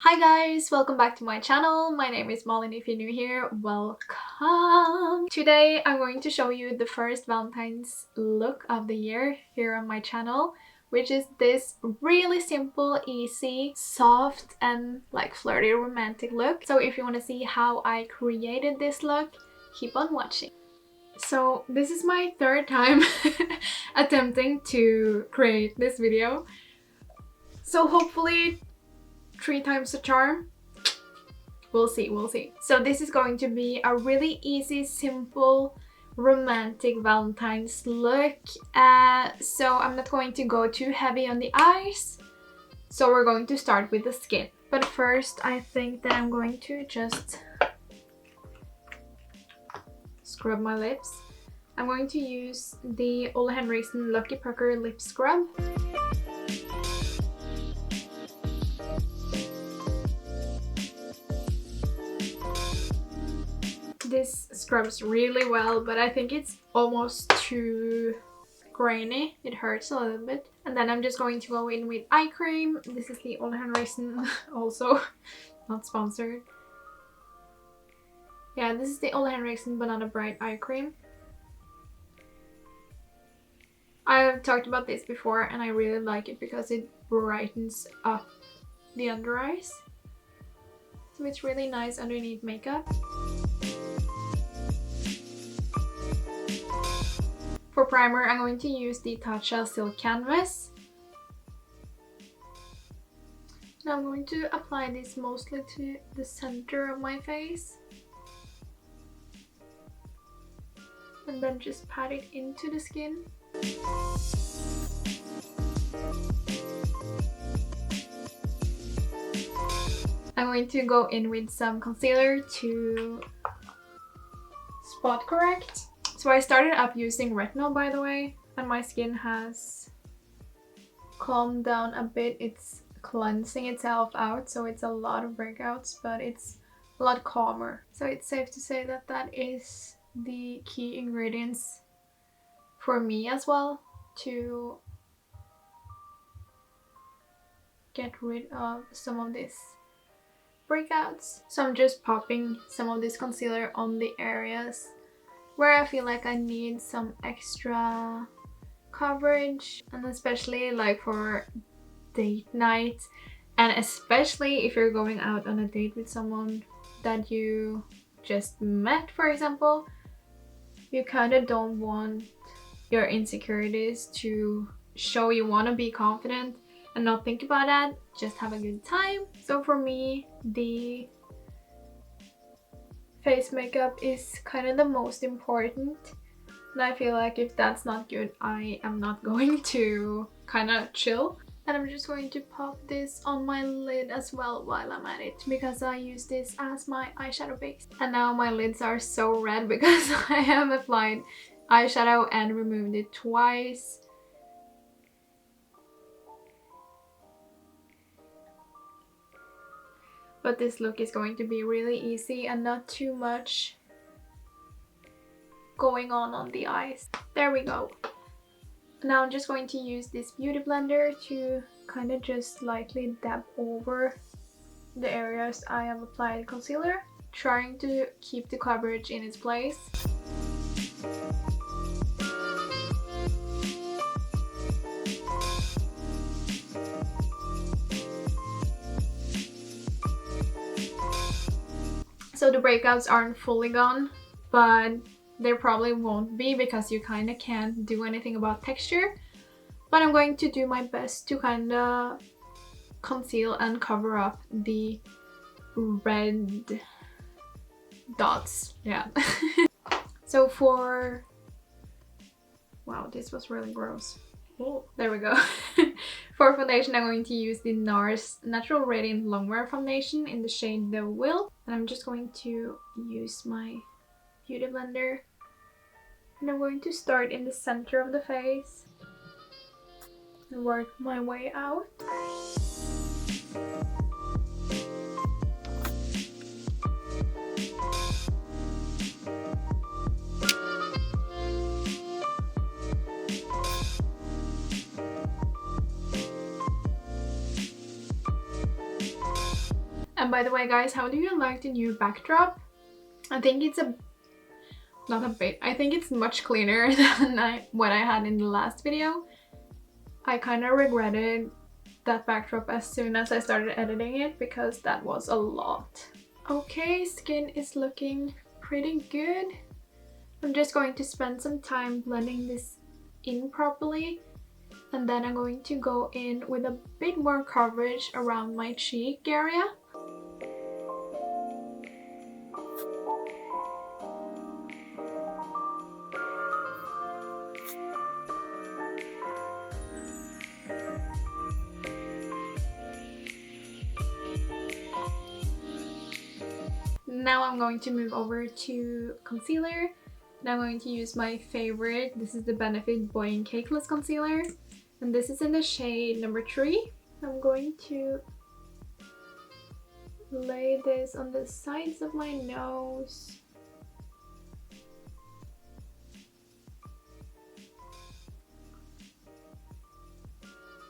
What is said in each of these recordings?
Hi guys, welcome back to my channel. My name is Malin. If you're new here, welcome. Today I'm going to show you the first Valentine's look of the year here on my channel, which is this really simple, easy, soft and like flirty romantic look. So if you want to see how I created this look, keep on watching. So this is my third time attempting to create this video. So hopefully 3 times the charm. We'll see. So this is going to be a really easy, simple, romantic Valentine's look. So I'm not going to go too heavy on the eyes. So we're going to start with the skin. But first I think that I'm going to just scrub my lips. I'm going to use the Ole Henriksen Lucky Pucker Lip Scrub. This scrubs really well, but I think it's almost too grainy. It hurts a little bit. And then I'm just going to go in with eye cream. This is the Ole Henriksen, also not sponsored. Yeah, this is the Ole Henriksen Banana Bright Eye Cream. I've talked about this before and I really like it because it brightens up the under eyes. So it's really nice underneath makeup. For primer, I'm going to use the Tatcha Silk Canvas. Now I'm going to apply this mostly to the center of my face. And then just pat it into the skin. I'm going to go in with some concealer to spot correct. So I started up using retinol, by the way, and my skin has calmed down a bit. It's cleansing itself out, so it's a lot of breakouts, but it's a lot calmer. So it's safe to say that that is the key ingredients for me as well to get rid of some of these breakouts. So I'm just popping some of this concealer on the areas where I feel like I need some extra coverage, and especially like for date night, and especially if you're going out on a date with someone that you just met, for example. You kind of don't want your insecurities to show. You want to be confident and not think about that, just have a good time. So for me, the face makeup is kind of the most important, and I feel like if that's not good, I am not going to kind of chill. And I'm just going to pop this on my lid as well while I'm at it, because I use this as my eyeshadow base. And now my lids are so red because I have applied eyeshadow and removed it twice. But this look is going to be really easy and not too much going on the eyes. There we go. Now I'm just going to use this beauty blender to kind of just lightly dab over the areas I have applied concealer, trying to keep the coverage in its place. So the breakouts aren't fully gone, but they probably won't be because you kind of can't do anything about texture. But I'm going to do my best to kind of conceal and cover up the red dots. Yeah. So for... Wow, this was really gross. Oh, there we go. For foundation, I'm going to use the Nars Natural Radiant Longwear Foundation in the shade The Will. And I'm just going to use my beauty blender. And I'm going to start in the center of the face and work my way out. And by the way guys, how do you like the new backdrop? I think it's not a bit, I think it's much cleaner than what I had in the last video. I kind of regretted that backdrop as soon as I started editing it because that was a lot. Okay, skin is looking pretty good. I'm just going to spend some time blending this in properly, and then I'm going to go in with a bit more coverage around my cheek area. Now I'm going to move over to concealer. And I'm going to use my favorite. This is the Benefit Boy and Cakeless concealer. And this is in the shade number 3. I'm going to lay this on the sides of my nose.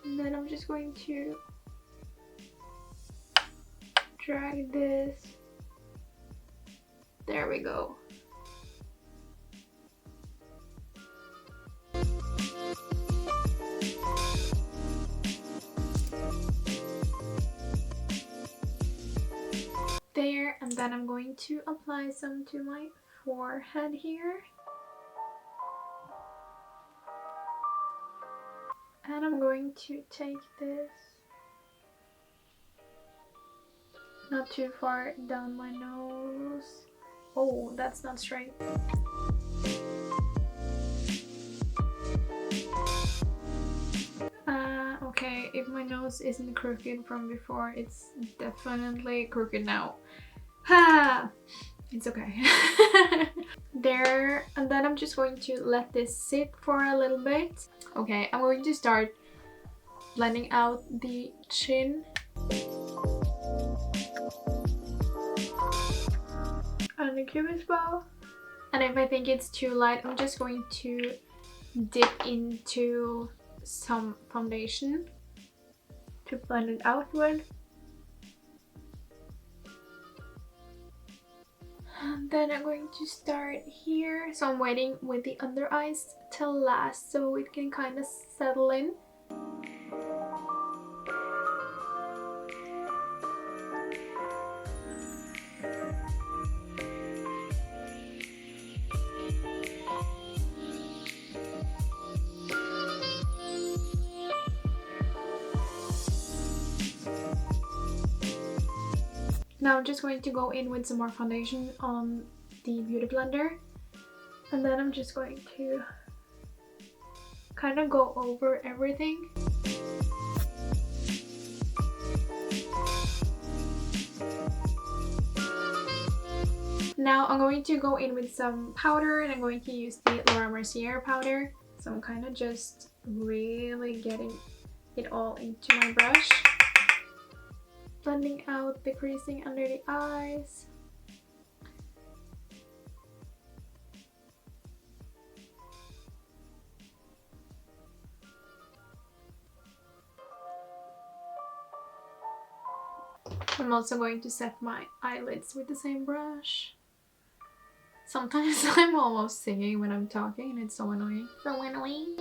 And then I'm just going to drag this. There we go. There, and then I'm going to apply some to my forehead here. And I'm going to take this not too far down my nose. Oh, that's not straight. Okay, if my nose isn't crooked from before, it's definitely crooked now. Ha! It's okay. There, and then I'm just going to let this sit for a little bit. Okay, I'm going to start blending out the chin. And the cupid's bow. And if I think it's too light, I'm just going to dip into some foundation to blend it out with. And then I'm going to start here. So I'm waiting with the under eyes till last so it can kind of settle in. Now I'm just going to go in with some more foundation on the beauty blender, and then I'm just going to kind of go over everything. Now I'm going to go in with some powder, and I'm going to use the Mercier powder. So I'm kind of just really getting it all into my brush. Blending out the creasing under the eyes. I'm also going to set my eyelids with the same brush. Sometimes I'm almost singing when I'm talking and it's so annoying. So annoying.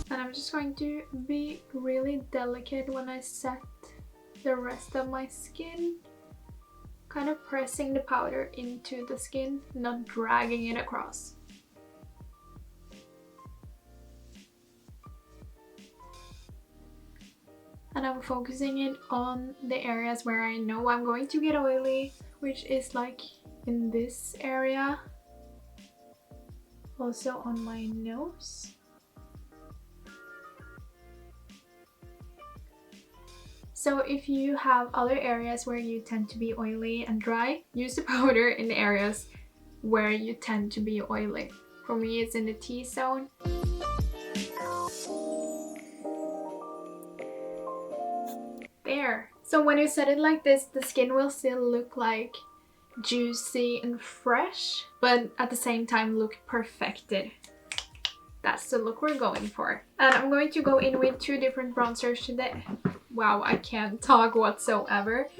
And I'm just going to be really delicate when I set the rest of my skin. Kind of pressing the powder into the skin, not dragging it across. And I'm focusing it on the areas where I know I'm going to get oily, which is like in this area. Also on my nose. So if you have other areas where you tend to be oily and dry, use the powder in the areas where you tend to be oily. For me, it's in the T-zone. There. So when you set it like this, the skin will still look like juicy and fresh, but at the same time look perfected. That's the look we're going for. And I'm going to go in with two different bronzers today. Wow, I can't talk whatsoever.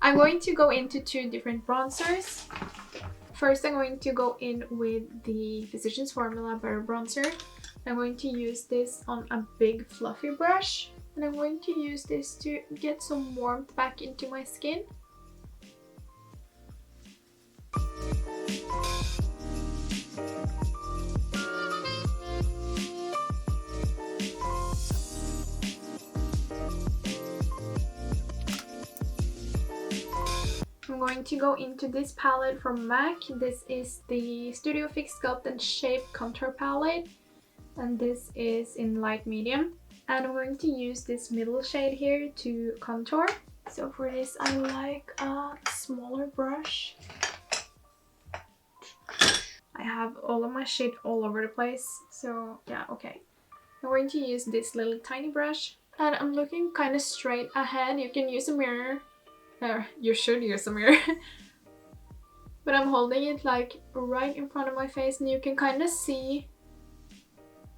I'm going to go into two different bronzers. First, I'm going to go in with the Physicians Formula Butter Bronzer. I'm going to use this on a big fluffy brush. And I'm going to use this to get some warmth back into my skin. I'm going to go into this palette from MAC. This is the Studio Fix Sculpt and Shape Contour Palette. And this is in light medium. And I'm going to use this middle shade here to contour. So for this, I like a smaller brush. I have all of my shit all over the place. So yeah, okay. I'm going to use this little tiny brush. And I'm looking kind of straight ahead. You can use a mirror. You should use a mirror. But I'm holding it like right in front of my face, and you can kind of see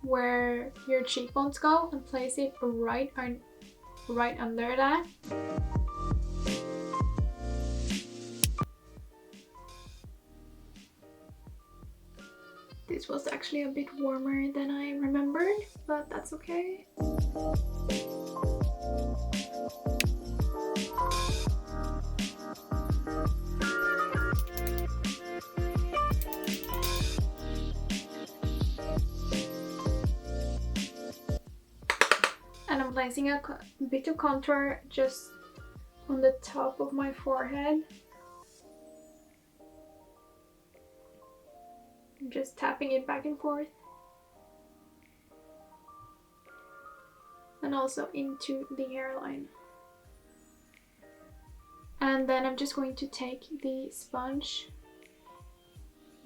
where your cheekbones go and place it right under that. This was actually a bit warmer than I remembered, but that's okay. And I'm placing a bit of contour just on the top of my forehead. I'm just tapping it back and forth. And also into the hairline. And then I'm just going to take the sponge,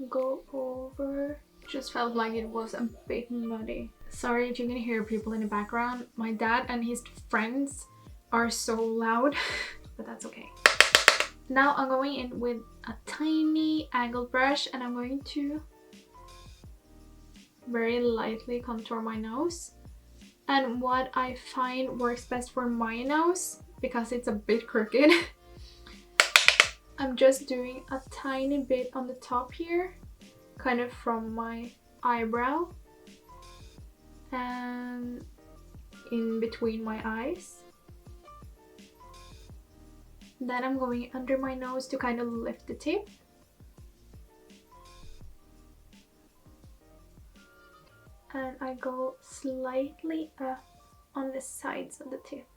go over. Just felt like it was a bit muddy. Sorry if you can hear people in the background. My dad and his friends are so loud, but that's okay. Now I'm going in with a tiny angled brush, and I'm going to very lightly contour my nose. And what I find works best for my nose, because it's a bit crooked, I'm just doing a tiny bit on the top here, kind of from my eyebrow and in between my eyes. Then I'm going under my nose to kind of lift the tip. And I go slightly up on the sides of the tip.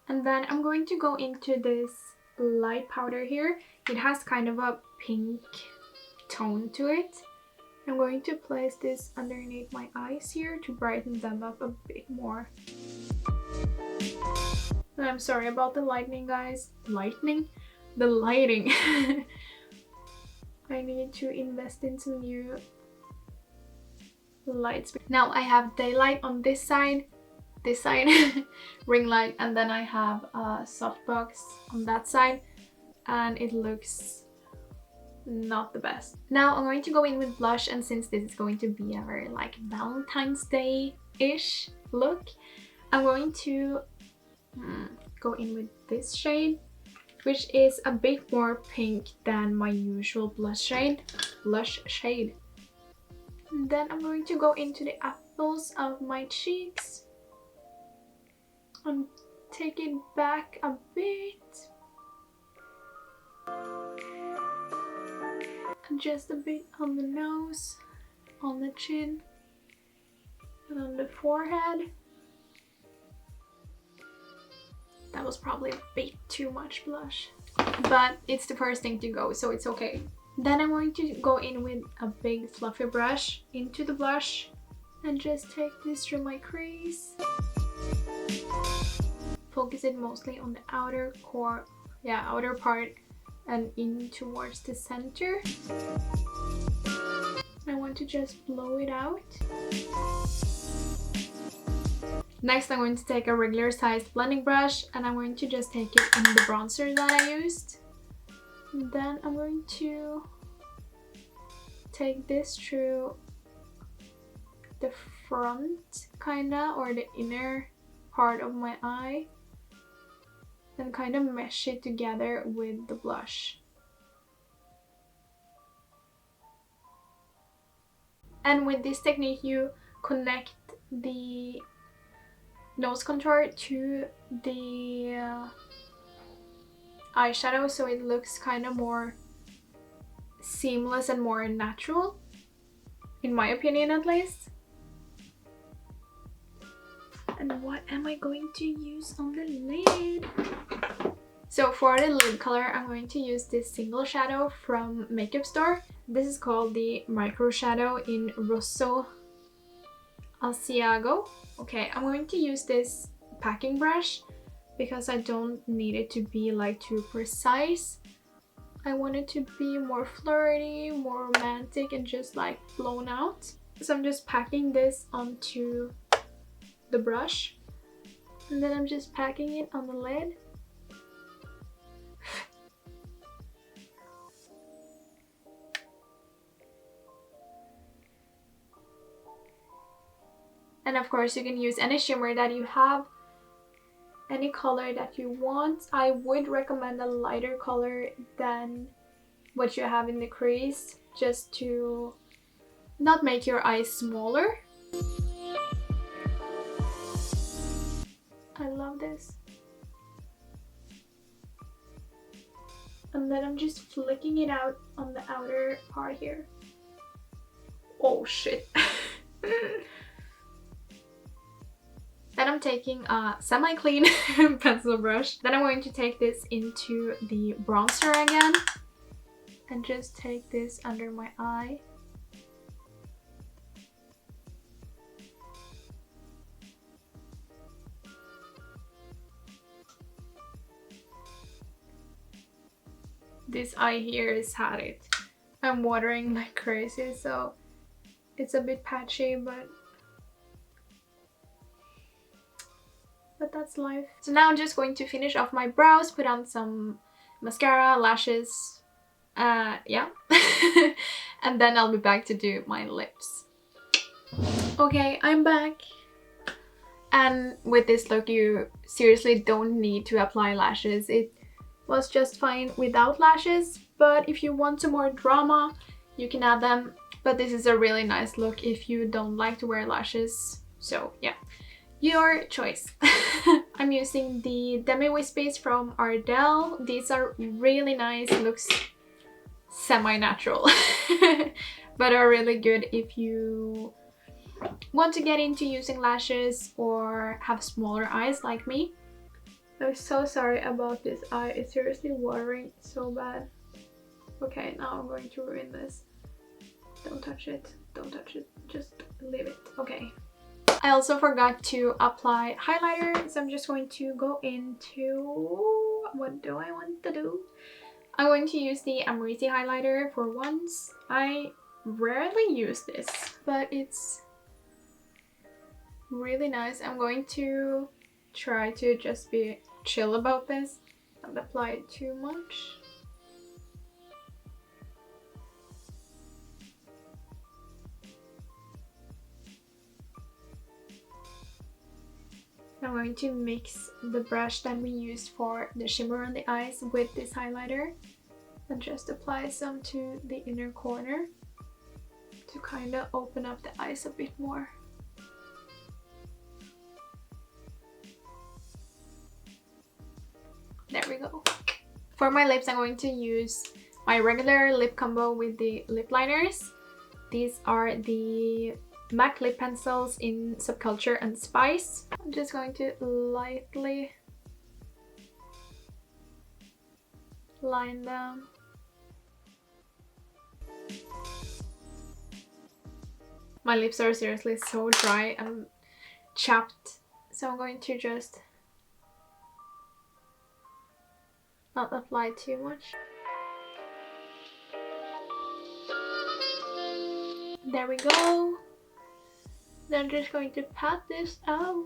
And then I'm going to go into this light powder here. It has kind of a pink tone to it. I'm going to place this underneath my eyes here to brighten them up a bit more. And I'm sorry about the lightning, guys. The lighting. I need to invest in some new lights. Now I have daylight on this side, ring light, and then I have a softbox on that side, and it looks not the best. Now I'm going to go in with blush, and since this is going to be a very like Valentine's Day-ish look, I'm going to go in with this shade, which is a bit more pink than my usual blush shade. And then I'm going to go into the apples of my cheeks and take it back a bit. And just a bit on the nose, on the chin, and on the forehead. That was probably a bit too much blush, but it's the first thing to go, so it's okay. Then I'm going to go in with a big fluffy brush into the blush and just take this through my crease. Focus it mostly on the outer part and in towards the center. I want to just blow it out. Next, I'm going to take a regular sized blending brush, and I'm going to just take it in the bronzer that I used. And then I'm going to take this through the front kinda, or the inner part of my eye and kind of mesh it together with the blush. And with this technique you connect the nose contour to the eyeshadow, so it looks kind of more seamless and more natural, in my opinion at least. And what am I going to use on the lid? So for the lid color, I'm going to use this single shadow from Makeup Store. This is called the Micro Shadow in Rosso Asiago. Okay, I'm going to use this packing brush because I don't need it to be like too precise. I want it to be more flirty, more romantic, and just like blown out. So I'm just packing this onto the brush, and then I'm just packing it on the lid. And of course you can use any shimmer that you have, any color that you want. I would recommend a lighter color than what you have in the crease, just to not make your eyes smaller. I love this. And then I'm just flicking it out on the outer part here. Oh shit. Then I'm taking a semi-clean pencil brush. Then I'm going to take this into the bronzer again and just take this under my eye. This eye here has had it. I'm watering like crazy, so it's a bit patchy, but that's life. So now I'm just going to finish off my brows, put on some mascara, lashes, yeah. And then I'll be back to do my lips. Okay, I'm back. And with this look you seriously don't need to apply lashes. It was just fine without lashes, but if you want some more drama you can add them. But this is a really nice look if you don't like to wear lashes, so yeah, your choice. I'm using the Demi Wispies from Ardell. These are really nice, looks semi-natural but are really good if you want to get into using lashes or have smaller eyes like me. I'm so sorry about this eye, it's seriously watering so bad. Okay, now I'm going to ruin this. Don't touch it, don't touch it, just leave it. Okay. I also forgot to apply highlighter, so I'm just going to go into... what do I want to do? I'm going to use the Mercier highlighter for once. I rarely use this, but it's really nice. I'm going to try to just be chill about this, not apply it too much. I'm going to mix the brush that we used for the shimmer on the eyes with this highlighter and just apply some to the inner corner to kind of open up the eyes a bit more. There we go. For my lips, I'm going to use my regular lip combo with the lip liners. These are the MAC lip pencils in Subculture and Spice. I'm just going to lightly line them. My lips are seriously so dry and chapped, so I'm going to just not apply too much. There we go. Then I'm just going to pat this out.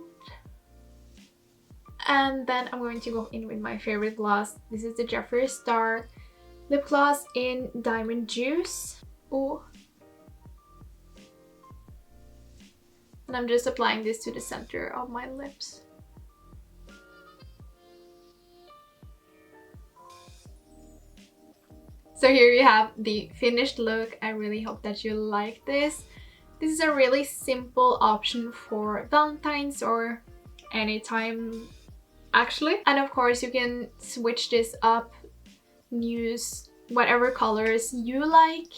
And then I'm going to go in with my favorite gloss. This is the Jeffree Star Lip Gloss in Diamond Juice. Oh. And I'm just applying this to the center of my lips. So here you have the finished look. I really hope that you like this. This is a really simple option for Valentine's or anytime actually. And of course you can switch this up, use whatever colors you like.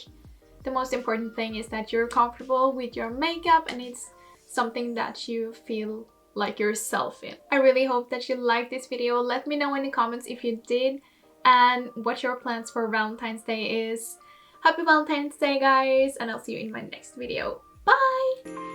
The most important thing is that you're comfortable with your makeup and it's something that you feel like yourself in. I really hope that you liked this video. Let me know in the comments if you did and what your plans for Valentine's Day is. Happy Valentine's Day, guys, and I'll see you in my next video. Bye!